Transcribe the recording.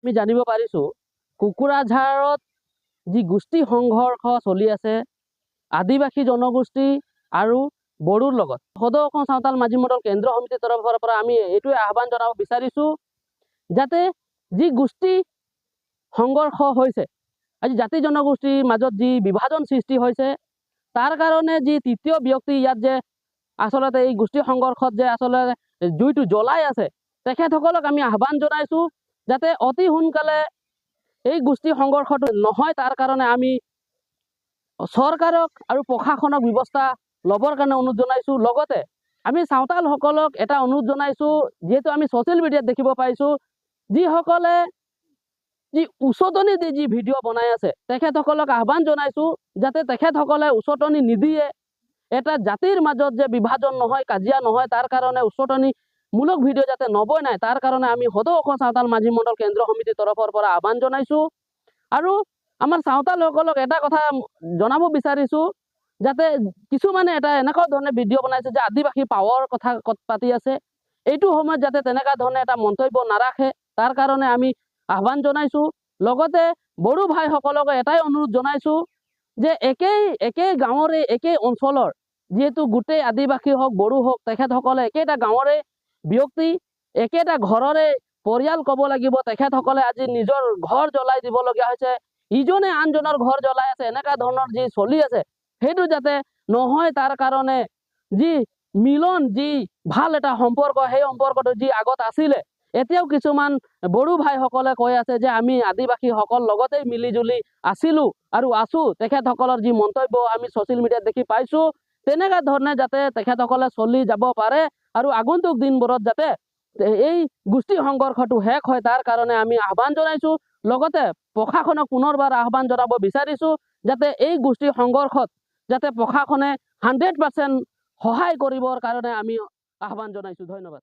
আমি জানিব পাৰিছোঁ কোকৰাঝাৰত যি গোষ্ঠী সংঘৰ্ষ চলি আছে আদিবাসী জনগোষ্ঠী আৰু বড়োৰ লগত সদৌ অসম চাওতাল মাঝি মণ্ডল কেন্দ্ৰীয় সমিতিৰ তৰফৰ পৰা আমি এইটোৱে আহ্বান জনাব বিচাৰিছোঁ যাতে যি গোষ্ঠী সংঘৰ্ষ হৈছে আজি জাতি জনগোষ্ঠীৰ মাজত যি বিভাজন সৃষ্টি হৈছে তাৰ কাৰণে যি তৃতীয় ব্যক্তি ইয়াত যে আসলতে এই গোষ্ঠী সংঘৰ্ষত যে আসলতে জুইটো জ্বলাই আছে তেখেতসকলক আমি আহ্বান জনাইছোঁ যাতে অতি সোনকালে এই গোষ্ঠী সংঘৰ্ষটো নহয় তাৰ কাৰণে আমি চৰকাৰক আৰু প্ৰশাসনক ব্যৱস্থা ল'বৰ কাৰণে অনুৰোধ জনাইছোঁ। লগতে আমি চাওতালসকলক এটা অনুৰোধ জনাইছোঁ যিহেতু আমি ছ'চিয়েল মিডিয়াত দেখিব পাইছোঁ যিসকলে যি উচতনি দি যি ভিডিঅ' বনাই আছে তেখেতসকলক আহ্বান জনাইছোঁ যাতে তেখেতসকলে উচতনি নিদিয়ে এটা জাতিৰ মাজত যে বিভাজন নহয় কাজিয়া নহয় তাৰ কাৰণে উচতনিমূলক ভিডিঅ' যাতে নবনায় তাৰ কাৰণে আমি সদৌ অসম চাওতাল মাঝি মণ্ডল কেন্দ্ৰীয় সমিতিৰ তৰফৰ পৰা আহ্বান জনাইছোঁ। আৰু আমাৰ চাওতালসকলক এটা কথা জনাব বিচাৰিছোঁ যাতে কিছুমানে এটা এনেকুৱা ধৰণে ভিডিঅ' বনাইছে যে আদিবাসী পাৱাৰ কথা পাতি আছে এইটো সময়ত যাতে তেনেকুৱা ধৰণে এটা মন্তব্য নাৰাখে তাৰ কাৰণে আমি আহ্বান জনাইছোঁ। লগতে বড়ো ভাইসকলক এটাই অনুৰোধ জনাইছোঁ যে একেই গাঁৱৰে একেই অঞ্চলৰ যিহেতু গোটেই আদিবাসী হওক বড়ো হওক তেখেতসকলে একেটা গাঁৱৰে ব্যক্তি একেটা ঘৰৰে পৰিয়াল ক'ব লাগিব তেখেতসকলে আজি নিজৰ ঘৰ জ্বলাই দিবলগীয়া হৈছে ইজনে আনজনৰ ঘৰ জ্বলাই আছে এনেকুৱা ধৰণৰ যি চলি আছে সেইটো যাতে নহয় তাৰ কাৰণে যি মিলন যি ভাল এটা সম্পৰ্ক সেই সম্পৰ্কটো যি আগত আছিলে এতিয়াও কিছুমান বড়ো ভাইসকলে কৈ আছে যে আমি আদিবাসীসকল লগতেই মিলিজুলি আছিলোঁ আৰু আছোঁ তেখেতসকলৰ যি মন্তব্য আমি ছ'চিয়েল মিডিয়াত দেখি পাইছোঁ তেনেকুৱা ধৰণে যাতে তেখেতসকলে চলি যাব পাৰে আৰু আগন্তুক দিনবোৰত যাতে এই গোষ্ঠী সংঘৰ্ষটো শেষ হয় তাৰ কাৰণে আমি আহ্বান জনাইছোঁ। লগতে প্ৰশাসনক পুনৰবাৰ আহ্বান জনাব বিচাৰিছোঁ যাতে এই গোষ্ঠী সংঘৰ্ষত যাতে প্ৰশাসনে 100% সহায় কৰিবৰ কাৰণে আমি আহ্বান জনাইছোঁ। ধন্যবাদ।